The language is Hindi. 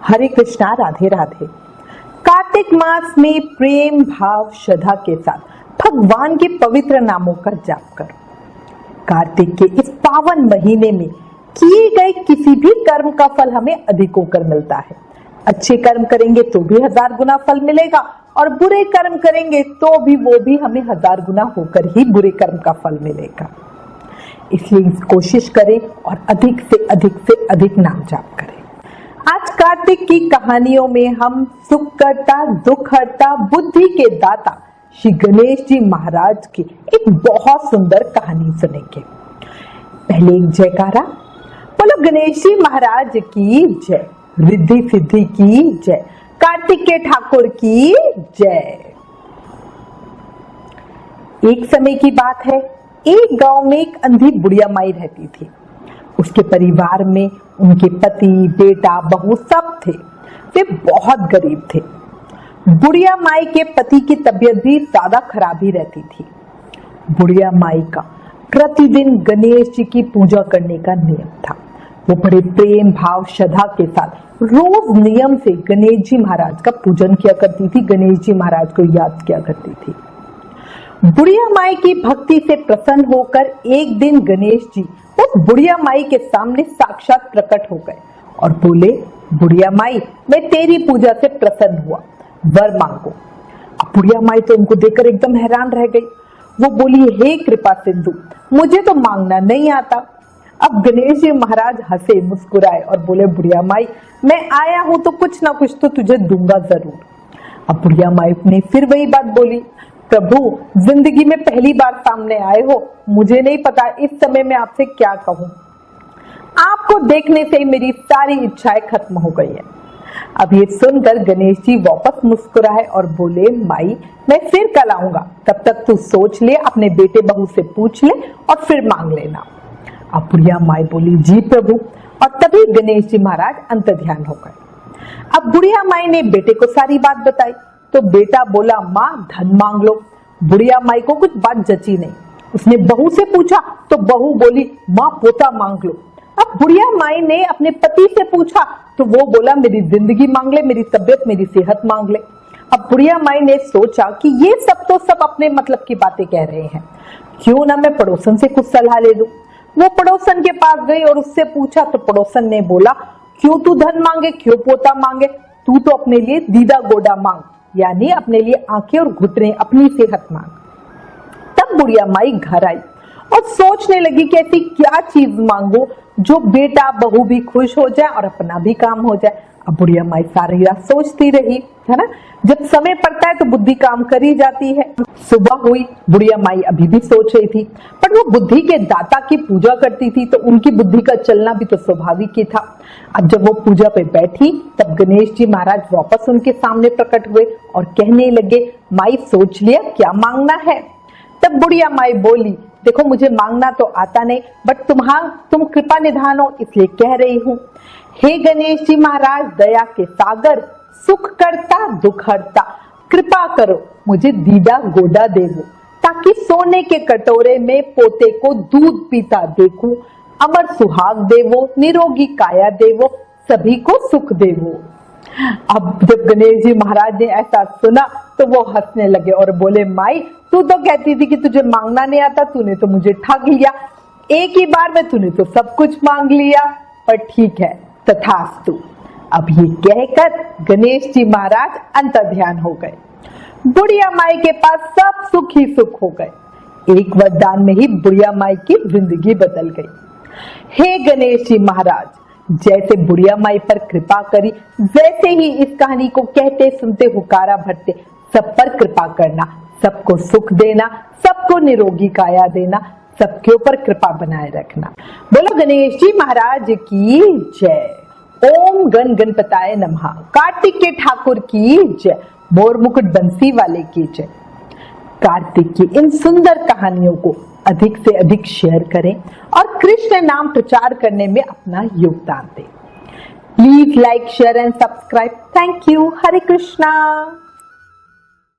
हरे कृष्णा, राधे राधे। कार्तिक मास में प्रेम भाव श्रद्धा के साथ भगवान के पवित्र नामों का जाप करो। कार्तिक के इस पावन महीने में किए गए किसी भी कर्म का फल हमें अधिक होकर मिलता है। अच्छे कर्म करेंगे तो भी 1000 गुना फल मिलेगा और बुरे कर्म करेंगे तो भी वो भी हमें 1000 गुना होकर ही बुरे कर्म का फल मिलेगा। इसलिए कोशिश करें और अधिक से अधिक नाम जाप करें। आज कार्तिक की कहानियों में हम सुख करता, दुख हरता, बुद्धि के दाता श्री गणेश जी महाराज की एक बहुत सुंदर कहानी सुनेंगे। पहले एक जयकारा बोलो, गणेश जी महाराज की जय, रिद्धि सिद्धि की जय, कार्तिक के ठाकुर की जय। एक समय की बात है, एक गांव में एक अंधी बुढ़िया माई रहती थी। उसके परिवार में उनके पति, बेटा, बहू सब थे। वे बहुत गरीब थे। बुढ़िया माई के पति की तबीयत भी ज्यादा खराब ही रहती थी। बुढ़िया माई का प्रतिदिन गणेश जी की पूजा करने का नियम था। वो बड़े प्रेम भाव श्रद्धा के साथ रोज नियम से गणेश जी महाराज का पूजन किया करती थी, गणेश जी महाराज को याद किया करती थी। बुढ़िया माई की भक्ति से प्रसन्न होकर एक दिन गणेश जी उस बुढ़िया माई के सामने साक्षात प्रकट हो गए और बोले, बुढ़िया माई, मैं तेरी पूजा से प्रसन्न हुआ, वर मांगो। अब बुढ़िया माई तो उनको देखकर एकदम हैरान रह गई। वो बोली, हे कृपा सिंधु, मुझे तो मांगना नहीं आता। अब गणेश जी महाराज हंसे, मुस्कुराए और बोले, बुढ़िया माई, मैं आया हूं तो कुछ ना कुछ तो तुझे दूंगा जरूर। अब बुढ़िया माई ने फिर वही बात बोली, प्रभु, जिंदगी में पहली बार सामने आए हो, मुझे नहीं पता इस समय मैं आपसे क्या कहूं। आपको देखने से ही मेरी सारी इच्छाएं खत्म हो गई है। अब ये सुनकर गणेश जी वापस मुस्कुराए और बोले, माई, मैं फिर कल आऊंगा, तब तक तू सोच ले, अपने बेटे बहू से पूछ ले और फिर मांग लेना। अब बुढ़िया माई बोली, जी प्रभु। और तभी गणेश जी महाराज अंतर्ध्यान हो गए। अब बुढ़िया माई ने बेटे को सारी बात बताई तो बेटा बोला, माँ, धन मांग लो। बुढ़िया माई को कुछ बात जची नहीं। उसने बहू से पूछा तो बहू बोली, माँ, पोता मांग लो। अब बुढ़िया माई ने अपने पति से पूछा तो वो बोला, मेरी जिंदगी मांग ले, मेरी तबीयत, मेरी सेहत मांग ले। अब बुढ़िया माई ने सोचा कि ये सब अपने मतलब की बातें कह रहे हैं, क्यों ना मैं पड़ोसन से कुछ सलाह ले लूं। वो पड़ोसन के पास गई और उससे पूछा तो पड़ोसन ने बोला, क्यों तू धन मांगे, क्यों पोता मांगे, तू तो अपने लिए दीदा गोडा मांग, यानी अपने लिए आंखें और घुटने, अपनी सेहत मांग। तब बुढ़िया माई घर आई और सोचने लगी कि ऐसी क्या चीज मांगो जो बेटा बहू भी खुश हो जाए और अपना भी काम हो जाए। अब बुढ़िया माई सारी रात सोचती रही, है ना। जब समय पड़ता है तो बुद्धि काम करी जाती है। सुबह हुई, बुढ़िया माई अभी भी सोच रही थी, पर वो बुद्धि के दाता की पूजा करती थी तो उनकी बुद्धि का चलना भी तो स्वाभाविक ही था। अब जब वो पूजा पे बैठी तब गणेश जी महाराज वापस उनके सामने प्रकट हुए और कहने लगे, माई, सोच लिया क्या मांगना है। तब बुढ़िया माई बोली, देखो, मुझे मांगना तो आता नहीं, बट तुम कृपा निधान हो इसलिए कह रही हूँ। हे गणेश जी महाराज, दया के सागर, सुख करता, दुख हरता, कृपा करो, मुझे दीदा गोडा देवो, ताकि सोने के कटोरे में पोते को दूध पीता देखूं, अमर सुहाग देवो, निरोगी काया देवो, सभी को सुख देवो। अब जब गणेश जी महाराज ने ऐसा सुना तो वो हंसने लगे और बोले, माई, तू तो कहती थी कि तुझे मांगना नहीं आता, तूने तो मुझे ठग लिया। एक ही बार में तूने तो सब कुछ मांग लिया, पर ठीक है, तथास्तु। अब ये कहकर गणेश जी महाराज अंतर्ध्यान हो गए। बुढ़िया माई के पास सब सुख ही सुख हो गए। एक वरदान में ही बुढ़िया माई की जिंदगी बदल गई। हे गणेश जी महाराज, जैसे बुढ़िया माई पर कृपा करी, वैसे ही इस कहानी को कहते सुनते हुकारा भरते सब पर कृपा करना, सबको सुख देना, सबको निरोगी काया देना, सबके ऊपर कृपा बनाए रखना। बोलो गणेश जी महाराज की जय। ओम गण गणपताय नमः। कार्तिक के ठाकुर की जय। मोर मुकुट बंसी वाले की जय। कार्तिक की इन सुंदर कहानियों को अधिक से अधिक शेयर करें और कृष्ण नाम प्रचार करने में अपना योगदान दें। Please like, share and subscribe. Thank you. Hare Krishna.